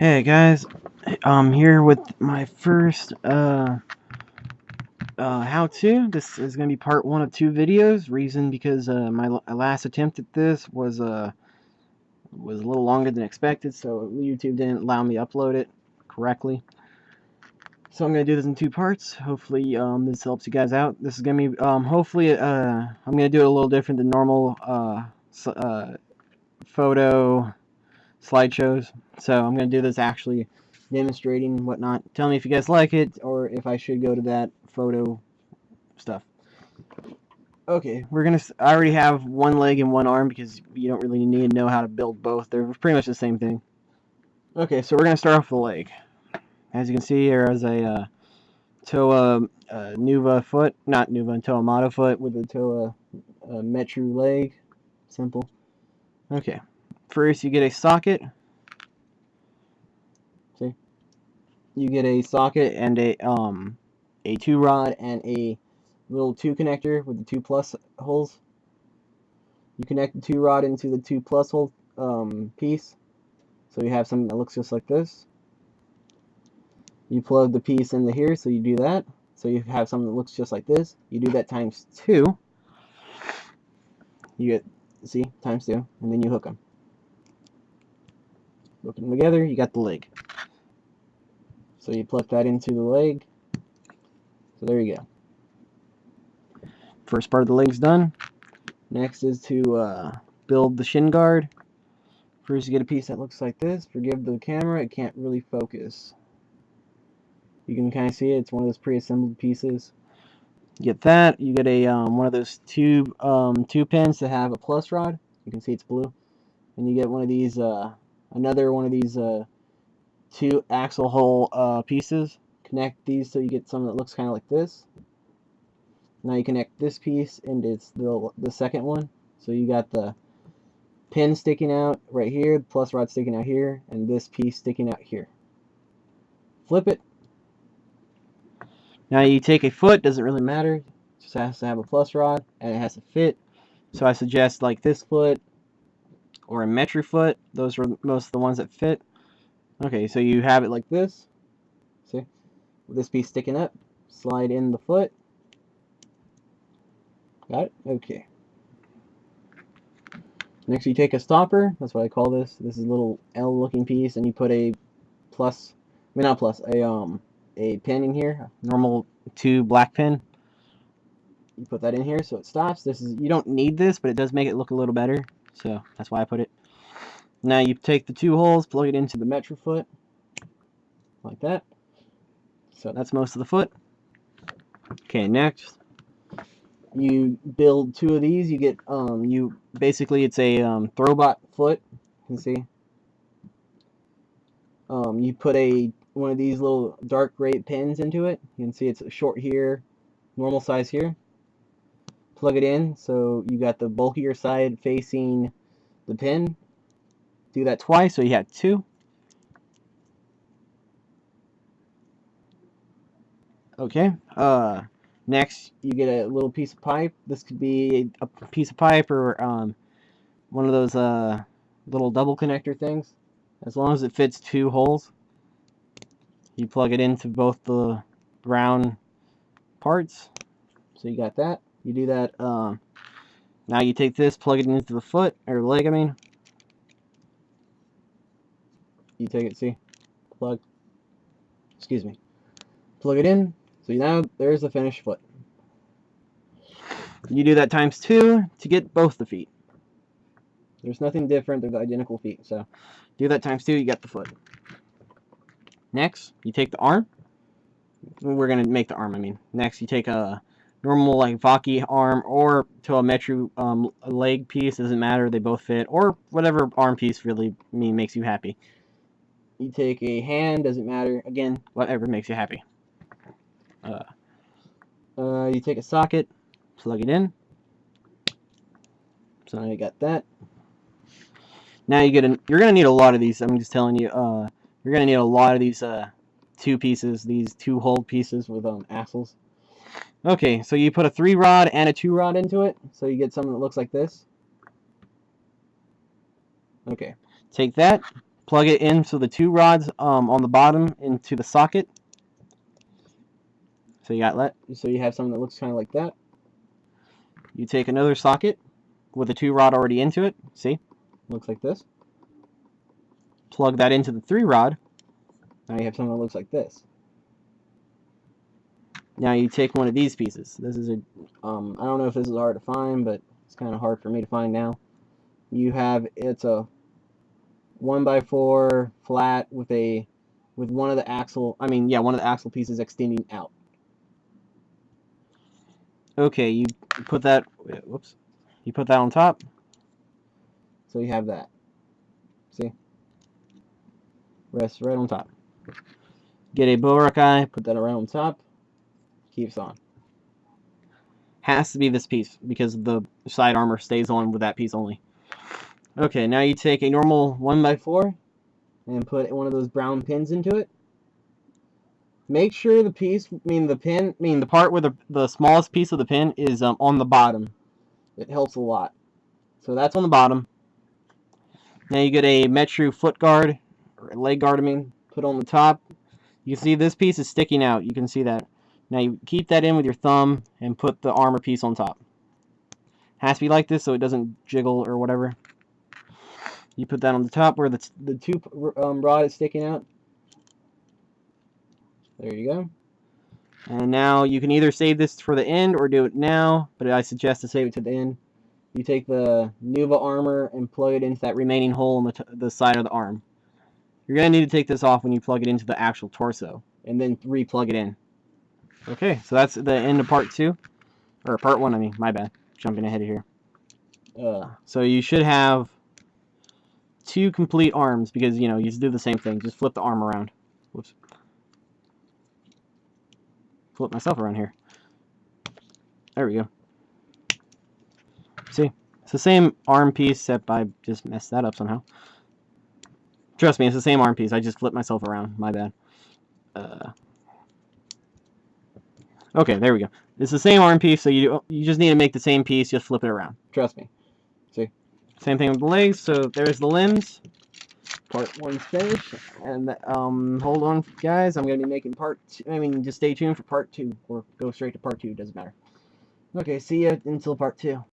Hey guys, I'm here with my first how-to. This is going to be part one of two videos. Reason because my last attempt at this was a little longer than expected, so YouTube didn't allow me to upload it correctly. So I'm going to do this in two parts. Hopefully this helps you guys out. This is going to be hopefully I'm going to do it a little different than normal photo slideshows. So I'm going to do this actually demonstrating and whatnot. Tell me if you guys like it or if I should go to that photo stuff. Okay, I already have one leg and one arm because you don't really need to know how to build both. They're pretty much the same thing. Okay, so we're going to start off with the leg. As you can see, there is a Toa Nuva foot, not Nuva, Toa Mato foot with a Toa Metru leg. Simple. Okay, first you get a socket. See? You get a socket and a 2-rod and a little 2 connector with the 2 plus holes. You connect the 2-rod into the 2 plus hole piece, so you have something that looks just like this. You plug the piece into here, so you do that. So you have something that looks just like this. You do that times 2. You get, see, times 2, and then you hook them. Hook them together, you got the leg. So you plug that into the leg. So there you go. First part of the leg's done. Next is to build the shin guard. First you get a piece that looks like this. Forgive the camera, it can't really focus. You can kind of see it. It's one of those pre-assembled pieces. You get that. You get a one of those two pins that have a plus rod. You can see it's blue. And you get one of these another one of these 2 axle hole pieces. Connect these so you get something that looks kind of like this. Now you connect this piece and it's the second one. So you got the pin sticking out right here, the plus rod sticking out here, and this piece sticking out here. Flip it. Now you take a foot, doesn't really matter, it just has to have a plus rod and it has to fit. So I suggest like this foot or a Metru foot. Those are most of the ones that fit. Okay, so you have it like this. See? With this piece sticking up, slide in the foot. Got it? Okay. Next you take a stopper, that's what I call this. This is a little L looking piece, and you put a plus, I mean not plus, a pin in here, a normal 2 black pin. You put that in here so it stops. This is, you don't need this, but it does make it look a little better, so that's why I put it. Now you take the 2 holes, plug it into the Metru foot, like that. So that's most of the foot. Okay, next you build 2 of these. You get you basically it's a throwbot foot. You can see. You put one of these little dark gray pins into it. You can see it's short here, normal size here. Plug it in so you got the bulkier side facing the pin. Do that twice so you have 2. Okay. Next you get a little piece of pipe. This could be a piece of pipe or one of those little double connector things. As long as it fits 2 holes, you plug it into both the brown parts. So you got that. You do that. Now you take this, plug it into the foot, or leg, I mean. You take it, see? Plug. Excuse me. Plug it in. So now there's the finished foot. You do that times 2 to get both the feet. There's nothing different. They're the identical feet. So do that times 2, you got the foot. Next, you take the arm. We're going to make the arm, I mean. Next, you take a normal like Vaki arm or to a Metru leg piece. Doesn't matter. They both fit. Or whatever arm piece really makes you happy. You take a hand. Doesn't matter. Again, whatever makes you happy. You take a socket. Plug it in. So now you got that. Now you're gonna need a lot of these. I'm just telling you. You're gonna need a lot of these 2 pieces, these 2 hole pieces with axles. Okay, so you put a 3-rod and a 2-rod into it, so you get something that looks like this. Okay, take that, plug it in so the 2 rods on the bottom into the socket. So you have something that looks kind of like that. You take another socket with a 2 rod already into it. See? Looks like this. Plug that into the 3 rod. Now you have something that looks like this. Now you take one of these pieces. This is a, I don't know if this is hard to find, but it's kind of hard for me to find now. It's a 1x4 flat with one of the one of the axle pieces extending out. Okay, you put that, whoops, you put that on top. So you have that. See? Rests right on top. Get a bulwark eye, put that around on top. Keeps on. Has to be this piece because the side armor stays on with that piece only. Okay, now you take a normal 1x4 and put one of those brown pins into it. Make sure the part where the smallest piece of the pin is on the bottom. It helps a lot. So that's on the bottom. Now you get a Metru foot guard, or a leg guard, put on the top. You can see this piece is sticking out. You can see that. Now you keep that in with your thumb and put the armor piece on top. Has to be like this so it doesn't jiggle or whatever. You put that on the top where the 2 rod is sticking out. There you go. And now you can either save this for the end or do it now, but I suggest to save it to the end. You take the Nuva armor and plug it into that remaining hole in the side of the arm. You're going to need to take this off when you plug it into the actual torso, and then re-plug it in. Okay, so that's the end of part 2. Or part 1, my bad. Jumping ahead of here. So you should have 2 complete arms, because, you just do the same thing. Just flip the arm around. Whoops. Flip myself around here. There we go. See? It's the same arm piece, except I just messed that up somehow. Trust me, it's the same arm piece. I just flipped myself around. My bad. Okay, there we go. It's the same arm piece, so you just need to make the same piece, just flip it around. Trust me. See? Same thing with the legs, so there's the limbs. Part 1's finished. And, hold on, guys. I'm going to be making part 2. Just stay tuned for part 2, or go straight to part 2. Doesn't matter. Okay, see ya until part 2.